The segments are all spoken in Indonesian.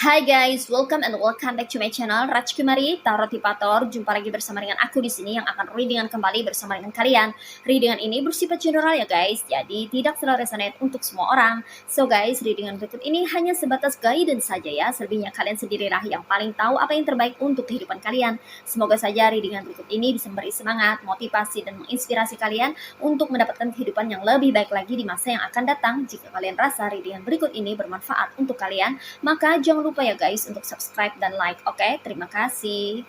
Hai guys, welcome back to my channel Rach Kumari Tarot Tipator. Jumpa lagi bersama dengan aku di sini yang akan readingan kembali bersama dengan kalian. Readingan ini bersifat general ya guys, jadi tidak selalu resonate untuk semua orang. So guys, readingan berikut ini hanya sebatas guidance saja ya. Selebihnya kalian sendirilah yang paling tahu apa yang terbaik untuk kehidupan kalian. Semoga saja readingan berikut ini bisa memberi semangat, motivasi, dan menginspirasi kalian untuk mendapatkan kehidupan yang lebih baik lagi di masa yang akan datang. Jika kalian rasa readingan berikut ini bermanfaat untuk kalian, maka jangan lupa ya guys untuk subscribe dan like. Oke, terima kasih.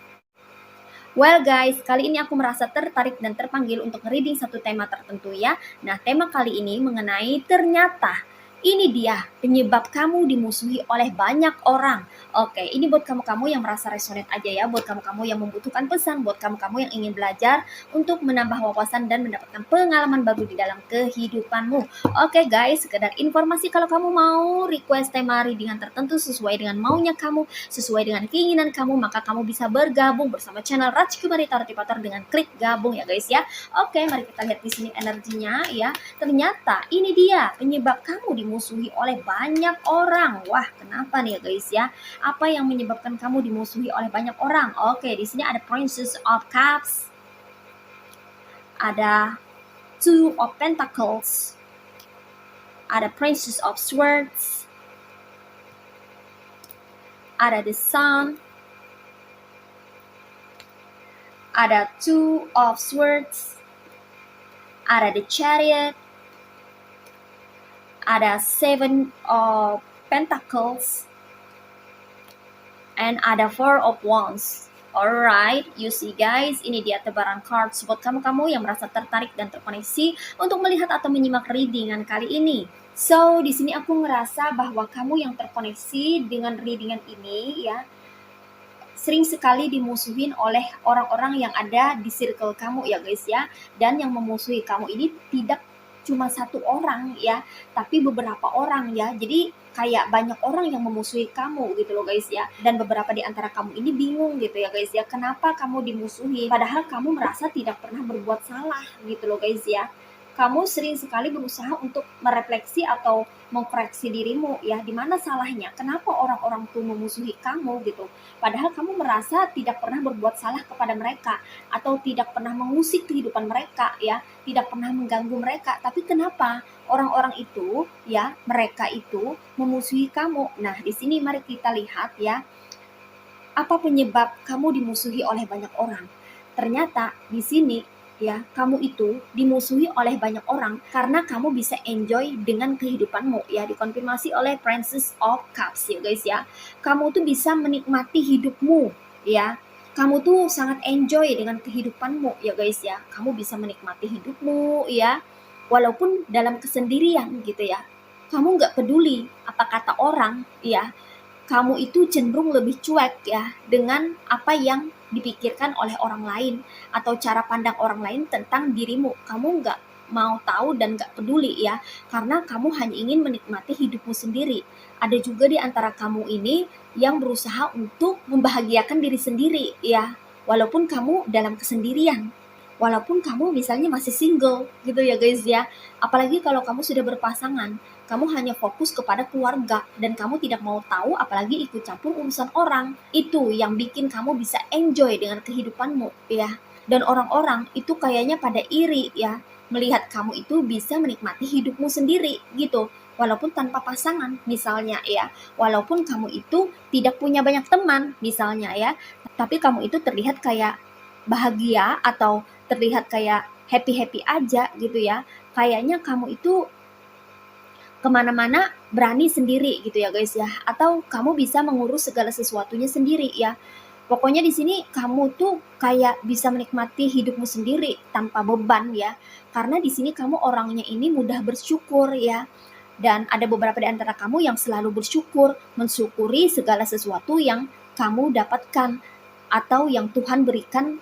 Well guys, kali ini aku merasa tertarik dan terpanggil untuk reading satu tema tertentu ya. Nah, tema kali ini mengenai ternyata ini dia penyebab kamu dimusuhi oleh banyak orang. Oke, ini buat kamu-kamu yang merasa resonate aja ya, buat kamu-kamu yang membutuhkan pesan, buat kamu-kamu yang ingin belajar untuk menambah wawasan dan mendapatkan pengalaman baru di dalam kehidupanmu. Oke guys, sekedar informasi, kalau kamu mau request tema readingan tertentu sesuai dengan maunya kamu, sesuai dengan keinginan kamu, maka kamu bisa bergabung bersama channel Rach Kumari Tarot Tipator dengan klik gabung ya guys ya. Oke, mari kita lihat di sini energinya ya. Ternyata ini dia penyebab kamu dimusuhi oleh banyak orang. Wah, kenapa nih ya guys ya? Apa yang menyebabkan kamu dimusuhi oleh banyak orang? Oke, di sini ada Princess of Cups, ada Two of Pentacles, ada Princess of Swords, ada The Sun, ada Two of Swords, ada The Chariot, ada Seven of Pentacles, and ada Four of Wands. Alright, you see guys, ini dia tebaran cards buat kamu-kamu yang merasa tertarik dan terkoneksi untuk melihat atau menyimak readingan kali ini. So, di sini aku ngerasa bahwa kamu yang terkoneksi dengan readingan ini ya, sering sekali dimusuhin oleh orang-orang yang ada di circle kamu ya guys ya. Dan yang memusuhi kamu ini tidak cuma satu orang ya, tapi beberapa orang ya. Jadi kayak banyak orang yang memusuhi kamu gitu loh guys ya. Dan beberapa di antara kamu ini bingung gitu ya guys ya, kenapa kamu dimusuhi padahal kamu merasa tidak pernah berbuat salah gitu loh guys ya. Kamu sering sekali berusaha untuk merefleksi atau mengkoreksi dirimu ya, di mana salahnya, kenapa orang-orang tuh memusuhi kamu gitu, padahal kamu merasa tidak pernah berbuat salah kepada mereka atau tidak pernah mengusik kehidupan mereka ya, tidak pernah mengganggu mereka, tapi kenapa orang-orang itu ya, mereka itu memusuhi kamu. Nah, di sini mari kita lihat ya, apa penyebab kamu dimusuhi oleh banyak orang. Ternyata di sini ya, kamu itu dimusuhi oleh banyak orang karena kamu bisa enjoy dengan kehidupanmu ya, dikonfirmasi oleh Princess of Cups ya guys ya. Kamu tuh bisa menikmati hidupmu ya. Kamu tuh sangat enjoy dengan kehidupanmu ya guys ya. Kamu bisa menikmati hidupmu ya, walaupun dalam kesendirian gitu ya. Kamu nggak peduli apa kata orang ya. Kamu itu cenderung lebih cuek ya dengan apa yang dipikirkan oleh orang lain atau cara pandang orang lain tentang dirimu. Kamu nggak mau tahu dan nggak peduli ya, karena kamu hanya ingin menikmati hidupmu sendiri. Ada juga di antara kamu ini yang berusaha untuk membahagiakan diri sendiri ya, walaupun kamu dalam kesendirian. Walaupun kamu misalnya masih single gitu ya guys ya. Apalagi kalau kamu sudah berpasangan, kamu hanya fokus kepada keluarga dan kamu tidak mau tahu apalagi ikut campur urusan orang. Itu yang bikin kamu bisa enjoy dengan kehidupanmu ya. Dan orang-orang itu kayaknya pada iri ya, melihat kamu itu bisa menikmati hidupmu sendiri gitu. Walaupun tanpa pasangan misalnya ya, walaupun kamu itu tidak punya banyak teman misalnya ya, tapi kamu itu terlihat kayak bahagia atau terlihat kayak happy-happy aja gitu ya. Kayaknya kamu itu kemana-mana berani sendiri gitu ya guys ya. Atau kamu bisa mengurus segala sesuatunya sendiri ya. Pokoknya di sini kamu tuh kayak bisa menikmati hidupmu sendiri tanpa beban ya. Karena di sini kamu orangnya ini mudah bersyukur ya. Dan ada beberapa di antara kamu yang selalu bersyukur, mensyukuri segala sesuatu yang kamu dapatkan atau yang Tuhan berikan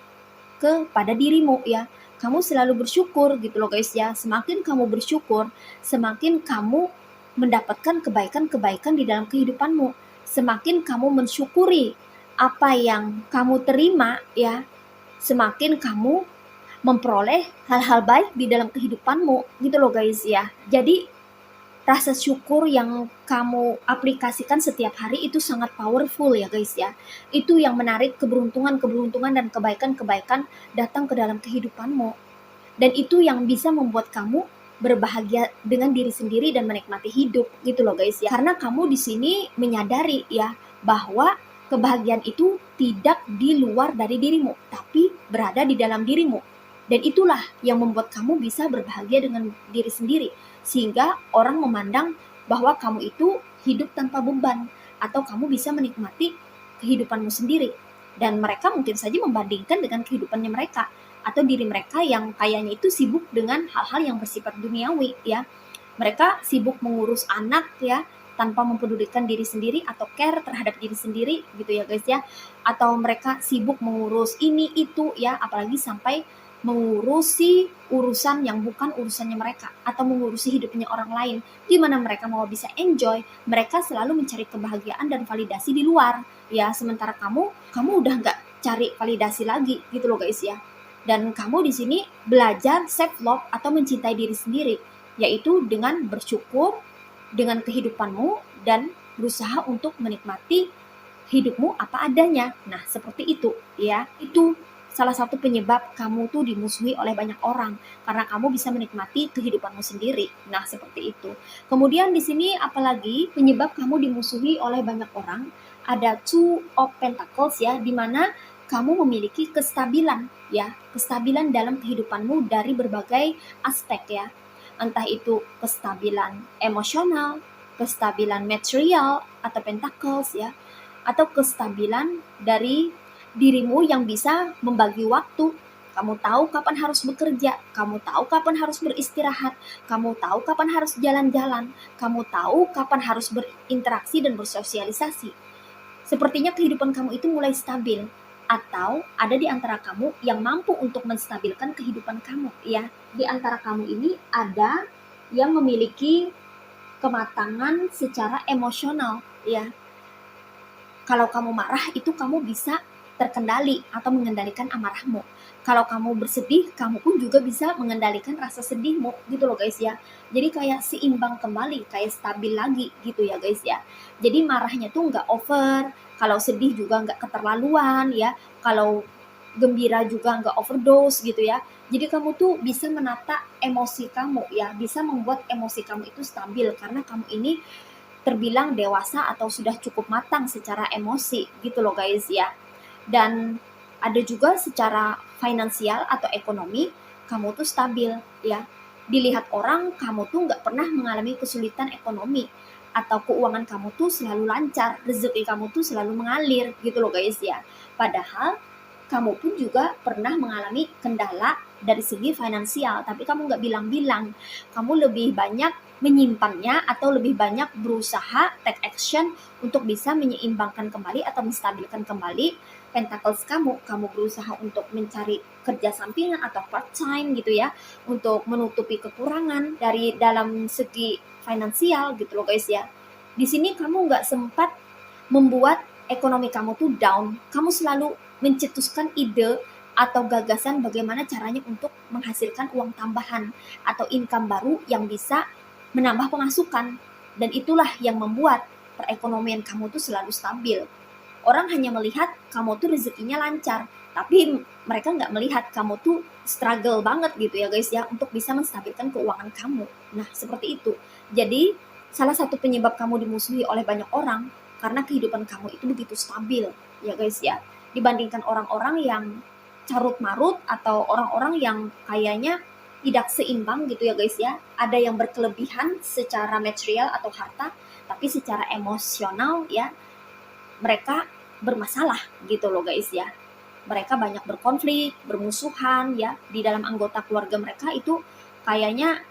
kepada dirimu ya. Kamu selalu bersyukur gitu loh guys ya. Semakin kamu bersyukur, semakin kamu mendapatkan kebaikan-kebaikan di dalam kehidupanmu. Semakin kamu mensyukuri apa yang kamu terima ya, semakin kamu memperoleh hal-hal baik di dalam kehidupanmu gitu loh guys ya. Jadi rasa syukur yang kamu aplikasikan setiap hari itu sangat powerful ya guys ya. Itu yang menarik keberuntungan-keberuntungan dan kebaikan-kebaikan datang ke dalam kehidupanmu. Dan itu yang bisa membuat kamu berbahagia dengan diri sendiri dan menikmati hidup gitu loh guys ya. Karena kamu di sini menyadari ya bahwa kebahagiaan itu tidak di luar dari dirimu, tapi berada di dalam dirimu. Dan itulah yang membuat kamu bisa berbahagia dengan diri sendiri. Sehingga orang memandang bahwa kamu itu hidup tanpa beban, atau kamu bisa menikmati kehidupanmu sendiri. Dan mereka mungkin saja membandingkan dengan kehidupannya mereka, atau diri mereka yang kayaknya itu sibuk dengan hal-hal yang bersifat duniawi ya. Mereka sibuk mengurus anak ya, tanpa mempedulikan diri sendiri atau care terhadap diri sendiri gitu ya guys ya. Atau mereka sibuk mengurus ini itu ya, apalagi sampai mengurusi urusan yang bukan urusannya mereka, atau mengurusi hidupnya orang lain. Gimana mereka mau bisa enjoy? Mereka selalu mencari kebahagiaan dan validasi di luar ya, sementara kamu udah nggak cari validasi lagi gitu loh guys ya. Dan kamu di sini belajar self love atau mencintai diri sendiri, yaitu dengan bersyukur dengan kehidupanmu dan berusaha untuk menikmati hidupmu apa adanya. Nah, seperti itu ya. Itu salah satu penyebab kamu tuh dimusuhi oleh banyak orang, karena kamu bisa menikmati kehidupanmu sendiri. Nah, seperti itu. Kemudian di sini apalagi penyebab kamu dimusuhi oleh banyak orang, ada Two of Pentacles ya, di mana kamu memiliki kestabilan ya, kestabilan dalam kehidupanmu dari berbagai aspek ya. Entah itu kestabilan emosional, kestabilan material atau pentacles ya, atau kestabilan dari dirimu yang bisa membagi waktu. Kamu tahu kapan harus bekerja, kamu tahu kapan harus beristirahat, kamu tahu kapan harus jalan-jalan, kamu tahu kapan harus berinteraksi dan bersosialisasi. Sepertinya kehidupan kamu itu mulai stabil, atau ada di antara kamu yang mampu untuk menstabilkan kehidupan kamu ya. Di antara kamu ini ada yang memiliki kematangan secara emosional ya. Kalau kamu marah itu kamu bisa terkendali atau mengendalikan amarahmu. Kalau kamu bersedih, kamu pun juga bisa mengendalikan rasa sedihmu gitu loh guys ya. Jadi kayak seimbang kembali, kayak stabil lagi gitu ya guys ya. Jadi marahnya tuh nggak over, kalau sedih juga nggak keterlaluan ya, kalau gembira juga nggak overdose gitu ya. Jadi kamu tuh bisa menata emosi kamu ya, bisa membuat emosi kamu itu stabil karena kamu ini terbilang dewasa atau sudah cukup matang secara emosi gitu loh guys ya. Dan ada juga secara finansial atau ekonomi, kamu tuh stabil ya. Dilihat orang, kamu tuh nggak pernah mengalami kesulitan ekonomi, atau keuangan kamu tuh selalu lancar, rezeki kamu tuh selalu mengalir gitu loh guys ya. Padahal kamu pun juga pernah mengalami kendala dari segi finansial, tapi kamu nggak bilang-bilang. Kamu lebih banyak menyimpannya atau lebih banyak berusaha take action untuk bisa menyeimbangkan kembali atau menstabilkan kembali pentacles kamu. Kamu berusaha untuk mencari kerja sampingan atau part time gitu ya, untuk menutupi kekurangan dari dalam segi finansial gitu loh guys ya. Di sini kamu nggak sempat membuat ekonomi kamu tuh down. Kamu selalu mencetuskan ide atau gagasan bagaimana caranya untuk menghasilkan uang tambahan atau income baru yang bisa menambah pemasukan. Dan itulah yang membuat perekonomian kamu tuh selalu stabil. Orang hanya melihat kamu tuh rezekinya lancar, tapi mereka nggak melihat kamu tuh struggle banget gitu ya guys ya, untuk bisa menstabilkan keuangan kamu. Nah, seperti itu. Jadi, salah satu penyebab kamu dimusuhi oleh banyak orang karena kehidupan kamu itu begitu stabil ya guys ya. Dibandingkan orang-orang yang carut marut atau orang-orang yang kayaknya tidak seimbang gitu ya guys ya. Ada yang berkelebihan secara material atau harta, tapi secara emosional ya mereka bermasalah gitu loh guys ya. Mereka banyak berkonflik, bermusuhan ya. Di dalam anggota keluarga mereka itu kayaknya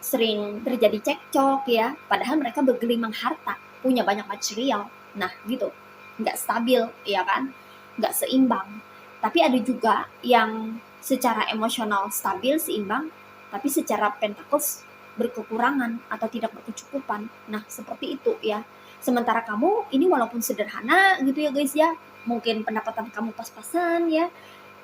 sering terjadi cekcok ya, padahal mereka bergelimang harta, punya banyak material. Nah gitu, nggak stabil ya kan, nggak seimbang. Tapi ada juga yang secara emosional stabil, seimbang, tapi secara pentacles berkekurangan atau tidak berkecukupan. Nah seperti itu ya. Sementara kamu ini walaupun sederhana gitu ya guys ya, mungkin pendapatan kamu pas-pasan ya,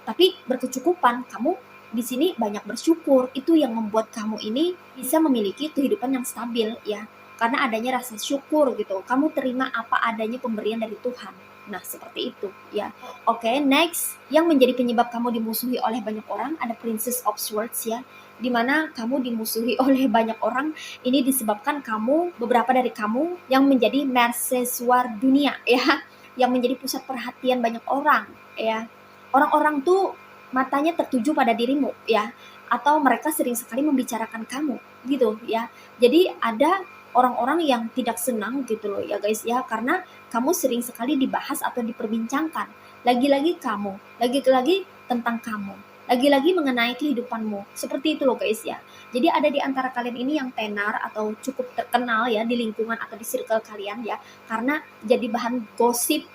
tapi berkecukupan. Kamu di sini banyak bersyukur. Itu yang membuat kamu ini bisa memiliki kehidupan yang stabil ya. Karena adanya rasa syukur gitu. Kamu terima apa adanya pemberian dari Tuhan. Nah, seperti itu ya. Oke, next. Yang menjadi penyebab kamu dimusuhi oleh banyak orang ada Princess of Swords ya. Dimana kamu dimusuhi oleh banyak orang ini disebabkan kamu, beberapa dari kamu yang menjadi mercusuar dunia ya, yang menjadi pusat perhatian banyak orang ya. Orang-orang tuh matanya tertuju pada dirimu ya, atau mereka sering sekali membicarakan kamu gitu ya. Jadi ada orang-orang yang tidak senang gitu loh ya guys ya, karena kamu sering sekali dibahas atau diperbincangkan. Lagi-lagi kamu, lagi-lagi tentang kamu, lagi-lagi mengenai kehidupanmu. Seperti itu loh guys ya. Jadi ada di antara kalian ini yang tenar atau cukup terkenal ya di lingkungan atau di circle kalian ya, karena jadi bahan gosip,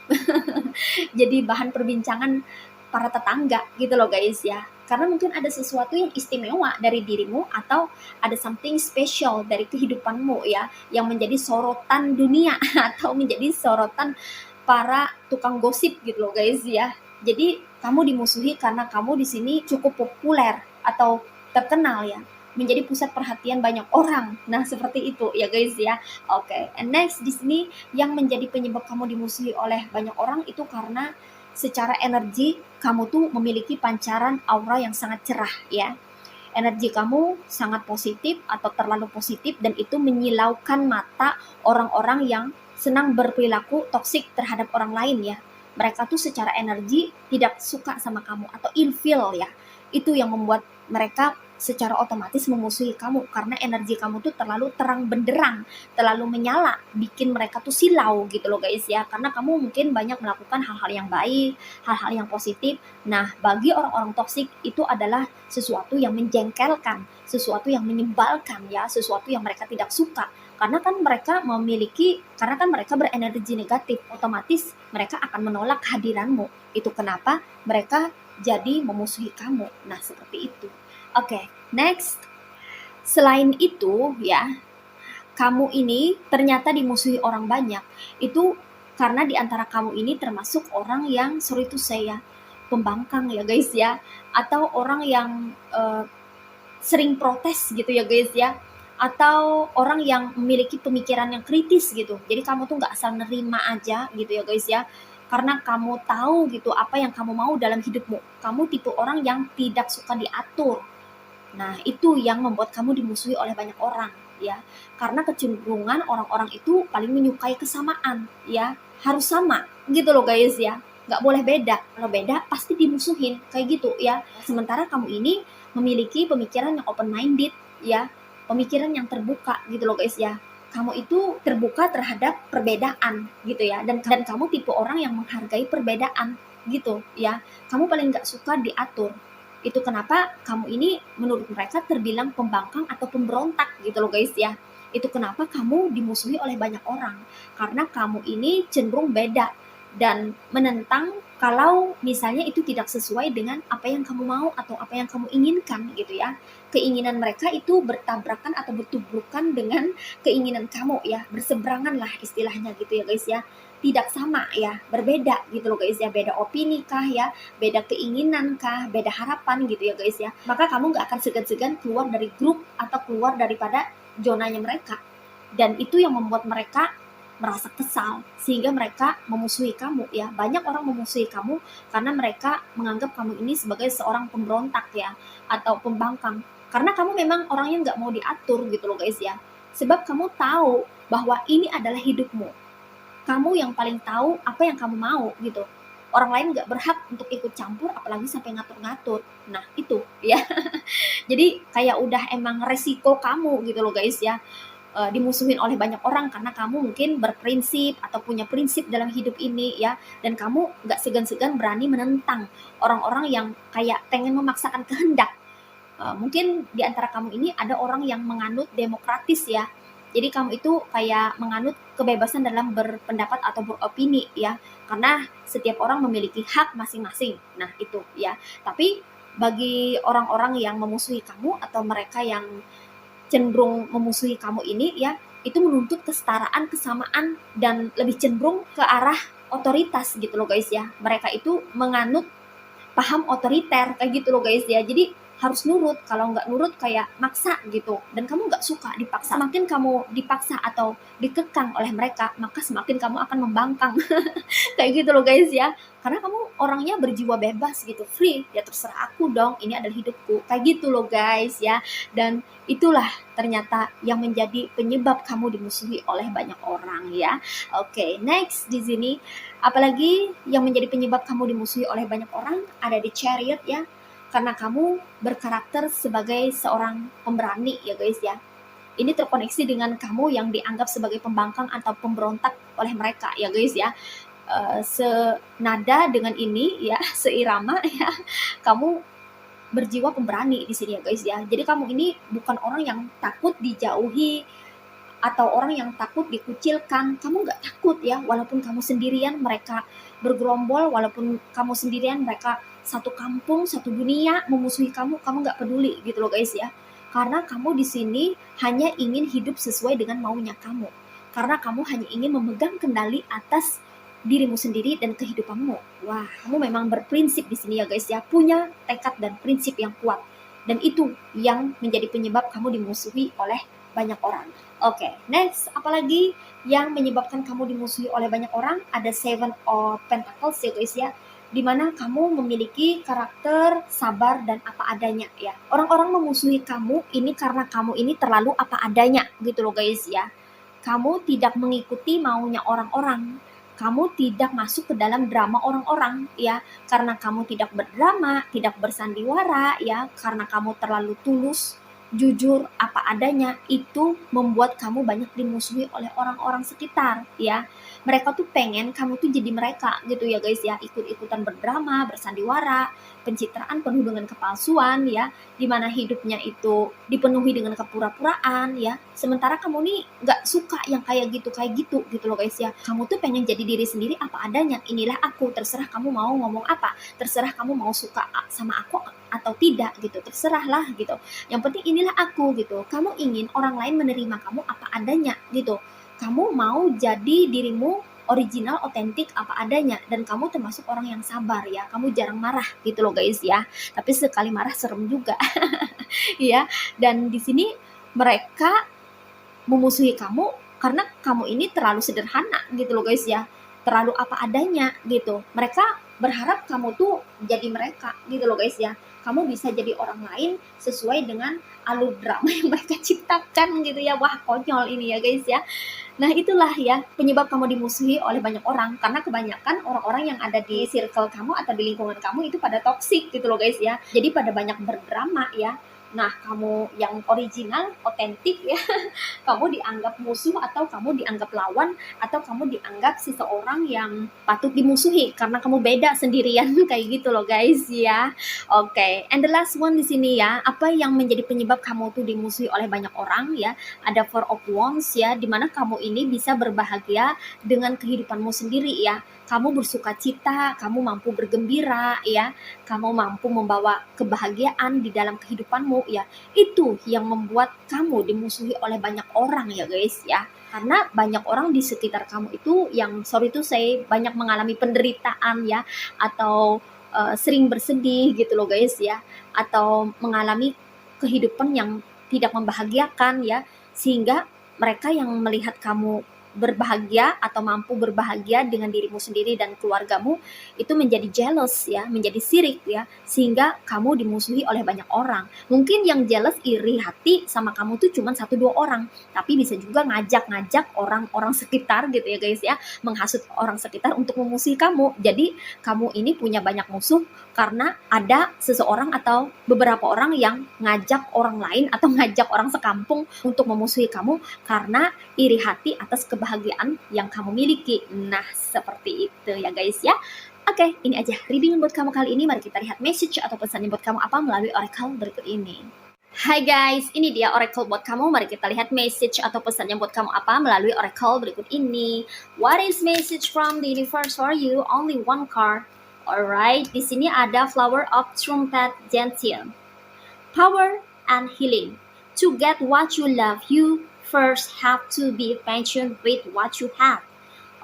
jadi bahan perbincangan para tetangga gitu loh guys ya. Karena mungkin ada sesuatu yang istimewa dari dirimu atau ada something special dari kehidupanmu ya, yang menjadi sorotan dunia atau menjadi sorotan para tukang gosip gitu loh guys ya. Jadi kamu dimusuhi karena kamu di sini cukup populer atau terkenal ya, menjadi pusat perhatian banyak orang. Nah, seperti itu ya guys ya. Oke, and next di sini yang menjadi penyebab kamu dimusuhi oleh banyak orang itu karena secara energi kamu tuh memiliki pancaran aura yang sangat cerah ya. Energi kamu sangat positif atau terlalu positif, dan itu menyilaukan mata orang-orang yang senang berperilaku toksik terhadap orang lain ya. Mereka tuh secara energi tidak suka sama kamu atau ilfeel ya. Itu yang membuat mereka secara otomatis memusuhi kamu karena energi kamu tuh terlalu terang benderang, terlalu menyala, bikin mereka tuh silau gitu loh guys ya. Karena kamu mungkin banyak melakukan hal-hal yang baik, hal-hal yang positif. Nah, bagi orang-orang toksik itu adalah sesuatu yang menjengkelkan, sesuatu yang menyebalkan ya, sesuatu yang mereka tidak suka. Karena kan mereka berenergi negatif, otomatis mereka akan menolak kehadiranmu. Itu kenapa mereka jadi memusuhi kamu. Nah, seperti itu. Oke, next. Selain itu ya, kamu ini ternyata dimusuhi orang banyak. Itu karena di antara kamu ini termasuk orang yang, sorry to say ya, pembangkang ya guys ya, atau orang yang sering protes gitu ya guys ya, atau orang yang memiliki pemikiran yang kritis gitu. Jadi kamu tuh nggak asal nerima aja gitu ya guys ya, karena kamu tahu gitu apa yang kamu mau dalam hidupmu. Kamu tipe orang yang tidak suka diatur. Nah, itu yang membuat kamu dimusuhi oleh banyak orang ya. Karena kecenderungan orang-orang itu paling menyukai kesamaan ya. Harus sama gitu loh guys ya. Nggak boleh beda. Kalau beda pasti dimusuhin kayak gitu ya. Sementara kamu ini memiliki pemikiran yang open minded ya. Pemikiran yang terbuka gitu loh guys ya. Kamu itu terbuka terhadap perbedaan gitu ya. Dan kamu tipe orang yang menghargai perbedaan gitu ya. Kamu paling nggak suka diatur. Itu kenapa kamu ini menurut mereka terbilang pembangkang atau pemberontak gitu loh guys ya. Itu kenapa kamu dimusuhi oleh banyak orang. Karena kamu ini cenderung beda dan menentang kalau misalnya itu tidak sesuai dengan apa yang kamu mau atau apa yang kamu inginkan gitu ya. Keinginan mereka itu bertabrakan atau bertubrukan dengan keinginan kamu ya. Berseberangan lah istilahnya gitu ya guys ya. Tidak sama ya, berbeda gitu loh guys ya. Beda opini kah ya, beda keinginan kah, beda harapan gitu ya guys ya. Maka kamu nggak akan segan-segan keluar dari grup atau keluar daripada zonanya mereka. Dan itu yang membuat mereka merasa kesal sehingga mereka memusuhi kamu ya. Banyak orang memusuhi kamu karena mereka menganggap kamu ini sebagai seorang pemberontak ya, atau pembangkang. Karena kamu memang orangnya nggak mau diatur gitu loh guys ya. Sebab kamu tahu bahwa ini adalah hidupmu. Kamu yang paling tahu apa yang kamu mau gitu. Orang lain nggak berhak untuk ikut campur, apalagi sampai ngatur-ngatur. Nah itu ya. Jadi kayak udah emang resiko kamu gitu loh guys ya, dimusuhin oleh banyak orang karena kamu mungkin berprinsip atau punya prinsip dalam hidup ini ya, dan kamu nggak segan-segan berani menentang orang-orang yang kayak pengen memaksakan kehendak Mungkin di antara kamu ini ada orang yang menganut demokratis ya. Jadi kamu itu kayak menganut kebebasan dalam berpendapat atau beropini ya. Karena setiap orang memiliki hak masing-masing. Nah, itu ya. Tapi bagi orang-orang yang memusuhi kamu atau mereka yang cenderung memusuhi kamu ini ya, itu menuntut kesetaraan, kesamaan, dan lebih cenderung ke arah otoritas gitu loh guys ya. Mereka itu menganut paham otoriter kayak gitu loh guys ya. Jadi harus nurut, kalau nggak nurut kayak maksa gitu, dan kamu nggak suka dipaksa. Semakin kamu dipaksa atau dikekang oleh mereka, maka semakin kamu akan membangkang. Kayak gitu loh guys ya, karena kamu orangnya berjiwa bebas gitu, free ya, terserah aku dong, ini adalah hidupku, kayak gitu loh guys ya. Dan itulah ternyata yang menjadi penyebab kamu dimusuhi oleh banyak orang ya. Oke, next di sini apalagi yang menjadi penyebab kamu dimusuhi oleh banyak orang, ada di Chariot ya, karena kamu berkarakter sebagai seorang pemberani ya guys ya. Ini terkoneksi dengan kamu yang dianggap sebagai pembangkang atau pemberontak oleh mereka ya guys ya. Senada dengan ini ya, seirama ya, kamu berjiwa pemberani di sini ya guys ya. Jadi kamu ini bukan orang yang takut dijauhi atau orang yang takut dikucilkan. Kamu nggak takut ya, walaupun kamu sendirian mereka bergerombol, walaupun kamu sendirian mereka satu kampung, satu dunia memusuhi kamu, kamu nggak peduli gitu loh guys ya. Karena kamu di sini hanya ingin hidup sesuai dengan maunya kamu. Karena kamu hanya ingin memegang kendali atas dirimu sendiri dan kehidupanmu. Wah, kamu memang berprinsip di sini ya guys ya, punya tekad dan prinsip yang kuat. Dan itu yang menjadi penyebab kamu dimusuhi oleh banyak orang. Oke, next, apalagi yang menyebabkan kamu dimusuhi oleh banyak orang? Ada Seven of Pentacles ya guys ya, dimana kamu memiliki karakter sabar dan apa adanya ya. Orang-orang memusuhi kamu ini karena kamu ini terlalu apa adanya gitu loh guys ya. Kamu tidak mengikuti maunya orang-orang, kamu tidak masuk ke dalam drama orang-orang ya, karena kamu tidak berdrama, tidak bersandiwara ya, karena kamu terlalu tulus, jujur, apa adanya, itu membuat kamu banyak dimusuhi oleh orang-orang sekitar ya. Mereka tuh pengen kamu tuh jadi mereka gitu ya guys ya, ikut-ikutan berdrama, bersandiwara, pencitraan penuh dengan kepalsuan ya, dimana hidupnya itu dipenuhi dengan kepura-puraan ya. Sementara kamu nih nggak suka yang kayak gitu gitu loh guys ya. Kamu tuh pengen jadi diri sendiri apa adanya. Inilah aku, terserah kamu mau ngomong apa, terserah kamu mau suka sama aku atau tidak gitu, terserahlah gitu. Yang penting inilah aku gitu. Kamu ingin orang lain menerima kamu apa adanya gitu. Kamu mau jadi dirimu original, otentik, apa adanya, dan kamu termasuk orang yang sabar ya. Kamu jarang marah gitu loh guys ya. Tapi sekali marah serem juga. Ya, dan di sini mereka memusuhi kamu karena kamu ini terlalu sederhana gitu loh guys ya, terlalu apa adanya gitu. Mereka berharap kamu tuh jadi mereka gitu loh guys ya. Kamu bisa jadi orang lain sesuai dengan alur drama yang mereka ciptakan gitu ya. Wah, konyol ini ya guys ya. Nah, itulah ya penyebab kamu dimusuhi oleh banyak orang, karena kebanyakan orang-orang yang ada di circle kamu atau di lingkungan kamu itu pada toksik gitu loh guys ya. Jadi pada banyak berdrama ya. Nah, kamu yang original, otentik ya, kamu dianggap musuh atau kamu dianggap lawan atau kamu dianggap seseorang yang patut dimusuhi karena kamu beda sendirian kayak gitu loh guys ya. Oke, and the last one di sini ya, apa yang menjadi penyebab kamu tuh dimusuhi oleh banyak orang ya? Ada Four of Wands ya, dimana kamu ini bisa berbahagia dengan kehidupanmu sendiri ya. Kamu bersuka cita, kamu mampu bergembira ya, kamu mampu membawa kebahagiaan di dalam kehidupanmu ya. Itu yang membuat kamu dimusuhi oleh banyak orang ya guys ya. Karena banyak orang di sekitar kamu itu yang sorry to say banyak mengalami penderitaan ya, atau sering bersedih gitu loh guys ya, atau mengalami kehidupan yang tidak membahagiakan ya, sehingga mereka yang melihat kamu berbahagia atau mampu berbahagia dengan dirimu sendiri dan keluargamu itu menjadi jealous ya, menjadi sirik ya, sehingga kamu dimusuhi oleh banyak orang. Mungkin yang jealous, iri hati sama kamu tuh cuma 1-2 orang, tapi bisa juga ngajak-ngajak orang-orang sekitar gitu ya guys ya, menghasut orang sekitar untuk memusuhi kamu. Jadi kamu ini punya banyak musuh karena ada seseorang atau beberapa orang yang ngajak orang lain atau ngajak orang sekampung untuk memusuhi kamu karena iri hati atas kebahagiaan kebahagiaan yang kamu miliki. Nah, seperti itu ya guys ya. Oke, ini aja reading buat kamu kali ini. Mari kita lihat message atau pesannya buat kamu apa melalui oracle berikut ini. Hai guys, ini dia oracle buat kamu. Mari kita lihat message atau pesannya buat kamu apa melalui oracle berikut ini. What is message from the universe for you? Only one card. Alright, di sini ada Flower of Trumpet Gentian. Power and healing. To get what you love, you first have to be patient with what you have.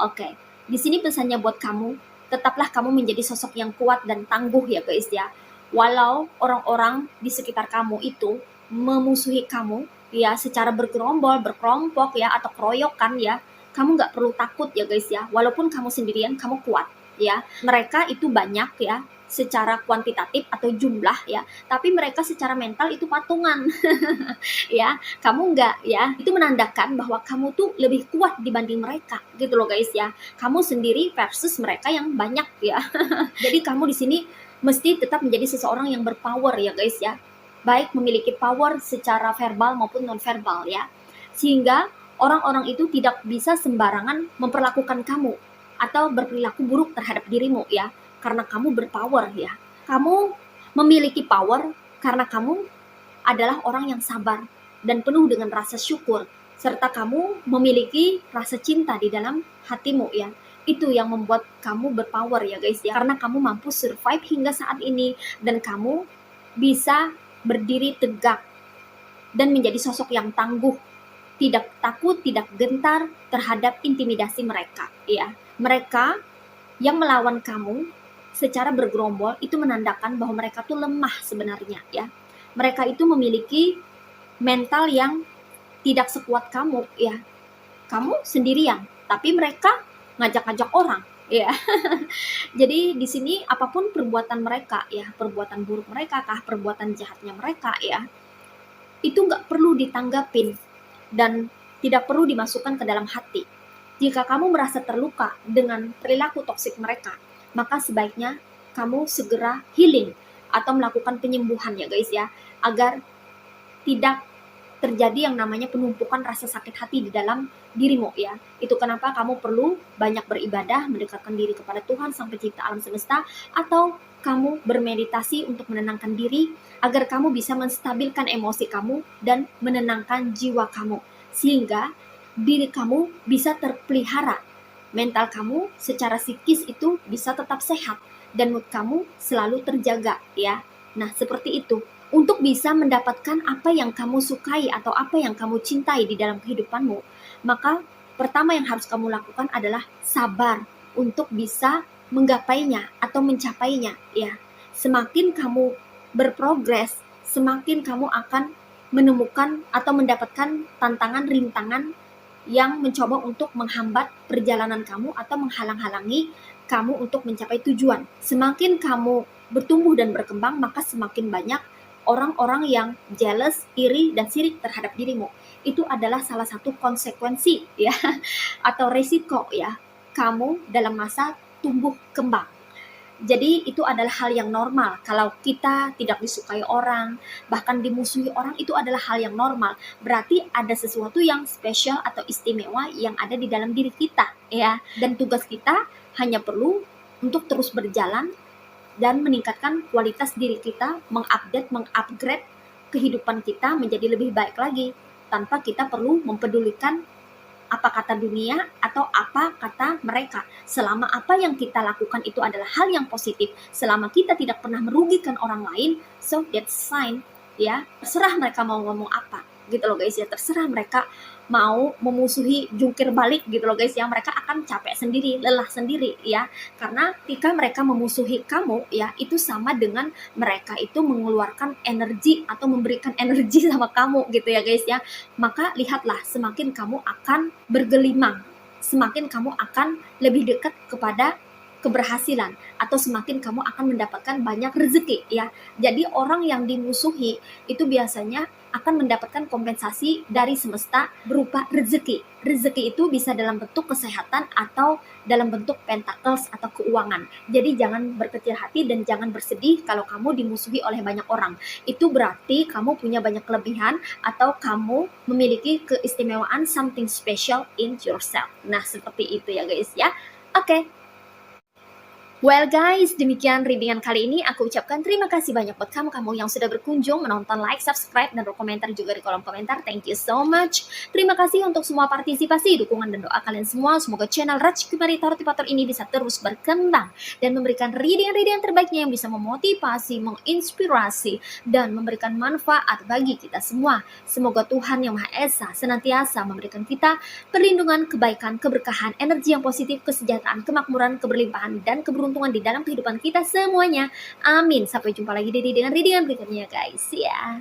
Oke, di sini pesannya buat kamu. Tetaplah kamu menjadi sosok yang kuat dan tangguh ya guys ya. Walau orang-orang di sekitar kamu itu memusuhi kamu ya secara bergerombol, berkelompok ya atau keroyokan ya, kamu nggak perlu takut ya guys ya. Walaupun kamu sendirian, kamu kuat ya. Mereka itu banyak ya secara kuantitatif atau jumlah ya, tapi mereka secara mental itu patungan. Ya, kamu enggak ya, itu menandakan bahwa kamu tuh lebih kuat dibanding mereka gitu loh guys ya. Kamu sendiri versus mereka yang banyak ya. Jadi kamu di sini mesti tetap menjadi seseorang yang berpower ya guys ya. Baik memiliki power secara verbal maupun non verbal ya. Sehingga orang-orang itu tidak bisa sembarangan memperlakukan kamu atau berperilaku buruk terhadap dirimu ya, karena kamu berpower ya. Kamu memiliki power karena kamu adalah orang yang sabar dan penuh dengan rasa syukur, serta kamu memiliki rasa cinta di dalam hatimu ya. Itu yang membuat kamu berpower ya guys ya, karena kamu mampu survive hingga saat ini dan kamu bisa berdiri tegak dan menjadi sosok yang tangguh, tidak takut, tidak gentar terhadap intimidasi mereka ya. Mereka yang melawan kamu secara bergerombol itu menandakan bahwa mereka tuh lemah sebenarnya ya. Mereka itu memiliki mental yang tidak sekuat kamu ya. Kamu sendirian, tapi mereka ngajak-ngajak orang ya. Jadi di sini apapun perbuatan mereka ya, perbuatan buruk mereka kah, perbuatan jahatnya mereka ya, itu nggak perlu ditanggapin dan tidak perlu dimasukkan ke dalam hati. Jika kamu merasa terluka dengan perilaku toksik mereka, maka sebaiknya kamu segera healing atau melakukan penyembuhan ya guys ya, agar tidak terjadi yang namanya penumpukan rasa sakit hati di dalam dirimu ya. Itu kenapa kamu perlu banyak beribadah, mendekatkan diri kepada Tuhan Sang Pencipta alam semesta, atau kamu bermeditasi untuk menenangkan diri agar kamu bisa menstabilkan emosi kamu dan menenangkan jiwa kamu, sehingga diri kamu bisa terpelihara, mental kamu secara psikis itu bisa tetap sehat dan mood kamu selalu terjaga ya. Nah, seperti itu. Untuk bisa mendapatkan apa yang kamu sukai atau apa yang kamu cintai di dalam kehidupanmu, maka pertama yang harus kamu lakukan adalah sabar untuk bisa menggapainya atau mencapainya ya. Semakin kamu berprogres, semakin kamu akan menemukan atau mendapatkan tantangan, rintangan yang mencoba untuk menghambat perjalanan kamu atau menghalang-halangi kamu untuk mencapai tujuan. Semakin kamu bertumbuh dan berkembang, maka semakin banyak orang-orang yang jealous, iri, dan sirik terhadap dirimu. Itu adalah salah satu konsekuensi ya, atau resiko ya, kamu dalam masa tumbuh kembang. Jadi itu adalah hal yang normal. Kalau kita tidak disukai orang, bahkan dimusuhi orang, itu adalah hal yang normal. Berarti ada sesuatu yang spesial atau istimewa yang ada di dalam diri kita ya. Dan tugas kita hanya perlu untuk terus berjalan dan meningkatkan kualitas diri kita, mengupdate, mengupgrade kehidupan kita menjadi lebih baik lagi, tanpa kita perlu mempedulikan apa kata dunia atau apa kata mereka. Selama apa yang kita lakukan itu adalah hal yang positif, selama kita tidak pernah merugikan orang lain, so that's fine ya. Terserah mereka mau ngomong apa gitu loh guys ya, terserah mereka mau memusuhi jungkir balik gitu loh guys ya, mereka akan capek sendiri, lelah sendiri ya. Karena ketika mereka memusuhi kamu ya, itu sama dengan mereka itu mengeluarkan energi atau memberikan energi sama kamu gitu ya guys ya. Maka lihatlah, semakin kamu akan bergelimang, semakin kamu akan lebih dekat kepada keberhasilan atau semakin kamu akan mendapatkan banyak rezeki ya. Jadi orang yang dimusuhi itu biasanya akan mendapatkan kompensasi dari semesta berupa rezeki. Rezeki itu bisa dalam bentuk kesehatan atau dalam bentuk pentacles atau keuangan. Jadi jangan berkecil hati dan jangan bersedih kalau kamu dimusuhi oleh banyak orang. Itu berarti kamu punya banyak kelebihan atau kamu memiliki keistimewaan, something special in yourself. Nah, seperti itu ya guys ya. Oke. Well guys, demikian readingan kali ini. Aku ucapkan terima kasih banyak buat kamu yang sudah berkunjung, menonton, like, subscribe, dan berkomentar juga di kolom komentar. Thank you so much. Terima kasih untuk semua partisipasi, dukungan, dan doa kalian semua. Semoga channel Raj Kumari Tarot Tipator ini bisa terus berkembang dan memberikan readingan-readingan terbaiknya yang bisa memotivasi, menginspirasi, dan memberikan manfaat bagi kita semua. Semoga Tuhan Yang Maha Esa senantiasa memberikan kita perlindungan, kebaikan, keberkahan, energi yang positif, kesejahteraan, kemakmuran, keberlimpahan, dan keberuntungan di dalam kehidupan kita semuanya. Amin. Sampai jumpa lagi dengan readingan berikutnya guys. Ya.